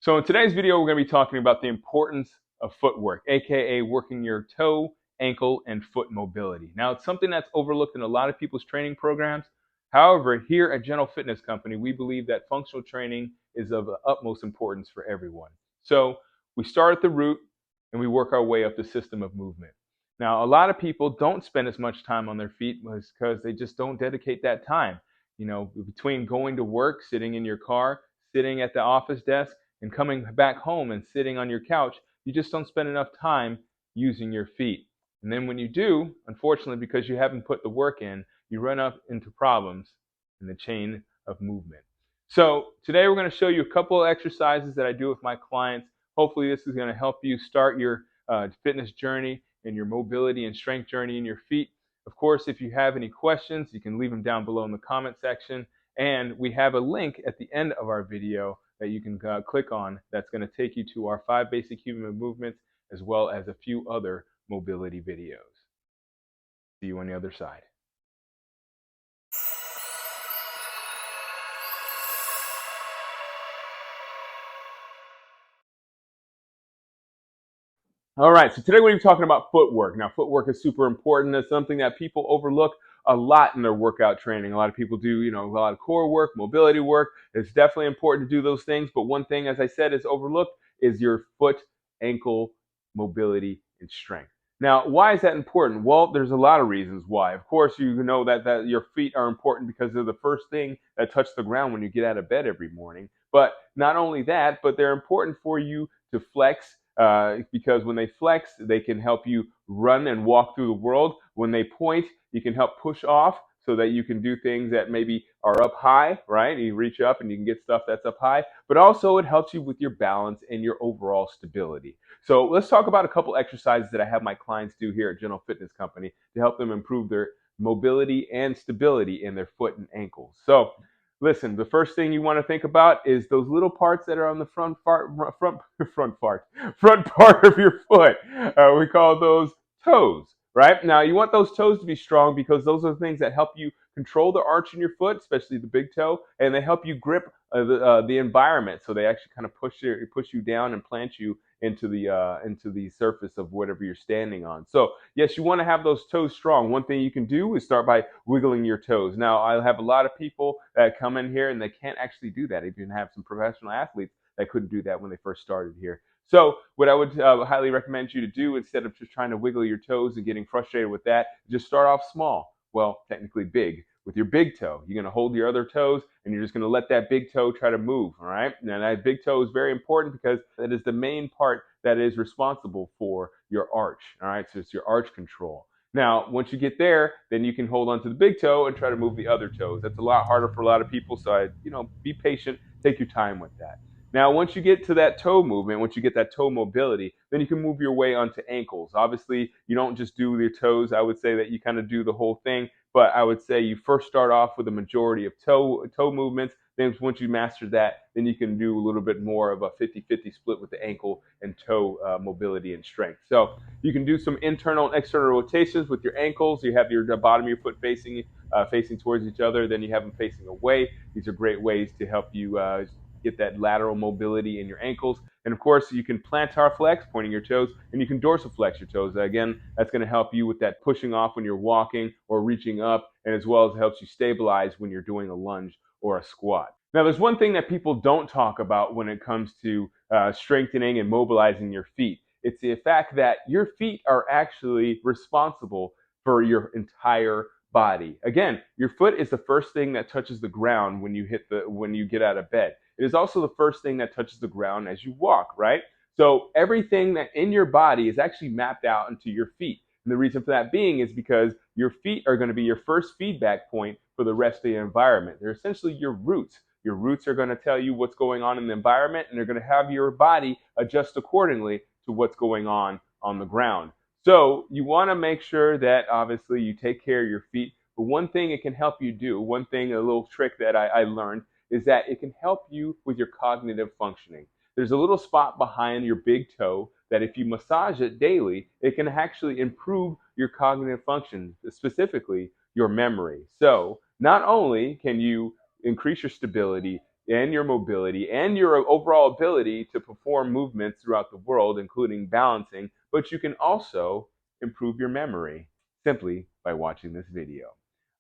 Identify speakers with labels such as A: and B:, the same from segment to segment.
A: So in today's video, we're going to be talking about the importance of footwork, aka working your toe, ankle, and foot mobility. Now, it's something that's overlooked in a lot of people's training programs. However, here at Gentle Fitness Company, we believe that functional training is of the utmost importance for everyone. So we start at the root and we work our way up the system of movement. Now, a lot of people don't spend as much time on their feet because they just don't dedicate that time. You know, between going to work, sitting in your car, sitting at the office desk, and coming back home and sitting on your couch, you just don't spend enough time using your feet. And then when you do, unfortunately, because you haven't put the work in, you run up into problems in the chain of movement. So today we're going to show you a couple of exercises that I do with my clients. Hopefully this is going to help you start your fitness journey and your mobility and strength journey in your feet. Of course, if you have any questions, you can leave them down below in the comment section. And we have a link at the end of our video that you can click on that's going to take you to our 5 basic human movements as well as a few other mobility videos. See you on the other side. All right, so today we're going to be talking about footwork. Now, footwork is super important. It's something that people overlook a lot in their workout training. A lot of people do, a lot of core work, mobility work. It's definitely important to do those things. But one thing, as I said, is overlooked is your foot, ankle, mobility, and strength. Now, why is that important? Well, there's a lot of reasons why. Of course, you know that your feet are important because they're the first thing that touch the ground when you get out of bed every morning. But not only that, but they're important for you to flex because when they flex, they can help you run and walk through the world. When they point, you can help push off so that you can do things that maybe are up high, right? You reach up and you can get stuff that's up high, but also it helps you with your balance and your overall stability. So let's talk about a couple exercises that I have my clients do here at Gentle Fitness Company to help them improve their mobility and stability in their foot and ankles. So listen, the first thing you want to think about is those little parts that are on the front part of your foot. We call those toes, right? Now, you want those toes to be strong because those are the things that help you control the arch in your foot, especially the big toe, and they help you grip the environment. So they actually kind of push you down and plant you into the surface of whatever you're standing on. So yes, you want to have those toes strong. One thing you can do is start by wiggling your toes. Now, I have a lot of people that come in here and they can't actually do that. Even have some professional athletes that couldn't do that when they first started here. So what I would highly recommend you to do, instead of just trying to wiggle your toes and getting frustrated with that, just start off small. Well, technically big. With your big toe, you're going to hold your other toes and you're just going to let that big toe try to move. All right. Now, that big toe is very important because that is the main part that is responsible for your arch. All right. So it's your arch control. Now, once you get there, then you can hold on to the big toe and try to move the other toes. That's a lot harder for a lot of people. So be patient, take your time with that. Now, once you get to that toe movement, once you get that toe mobility, then you can move your way onto ankles. Obviously, you don't just do your toes. I would say that you kind of do the whole thing, but I would say you first start off with a majority of toe movements. Then once you master that, then you can do a little bit more of a 50-50 split with the ankle and toe mobility and strength. So you can do some internal and external rotations with your ankles. You have the bottom of your foot facing towards each other. Then you have them facing away. These are great ways to help you get that lateral mobility in your ankles. And of course, you can plantar flex, pointing your toes, and you can dorsiflex your toes. Again, that's going to help you with that pushing off when you're walking or reaching up, and as well as it helps you stabilize when you're doing a lunge or a squat. Now, there's one thing that people don't talk about when it comes to strengthening and mobilizing your feet. It's the fact that your feet are actually responsible for your entire body. Again, your foot is the first thing that touches the ground when you get out of bed. It is also the first thing that touches the ground as you walk, right? So everything that in your body is actually mapped out into your feet. And the reason for that being is because your feet are going to be your first feedback point for the rest of the environment. They're essentially your roots. Your roots are going to tell you what's going on in the environment, and they're going to have your body adjust accordingly to what's going on the ground. So you want to make sure that obviously you take care of your feet. But one thing it can help you do, a little trick that I learned, is that it can help you with your cognitive functioning. There's a little spot behind your big toe that if you massage it daily, it can actually improve your cognitive function, specifically your memory. So not only can you increase your stability, and your mobility and your overall ability to perform movements throughout the world, including balancing, but you can also improve your memory simply by watching this video.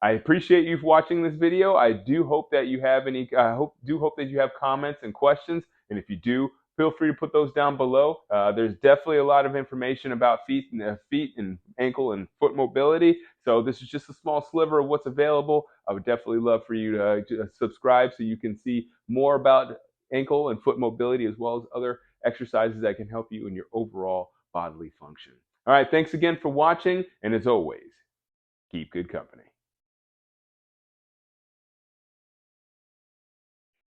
A: I appreciate you watching this video. I do hope that you have hope that you have comments and questions, and if you do, feel free to put those down below. There's definitely a lot of information about feet and ankle and foot mobility. So this is just a small sliver of what's available. I would definitely love for you to subscribe so you can see more about ankle and foot mobility as well as other exercises that can help you in your overall bodily function. All right, thanks again for watching, and as always, keep good company.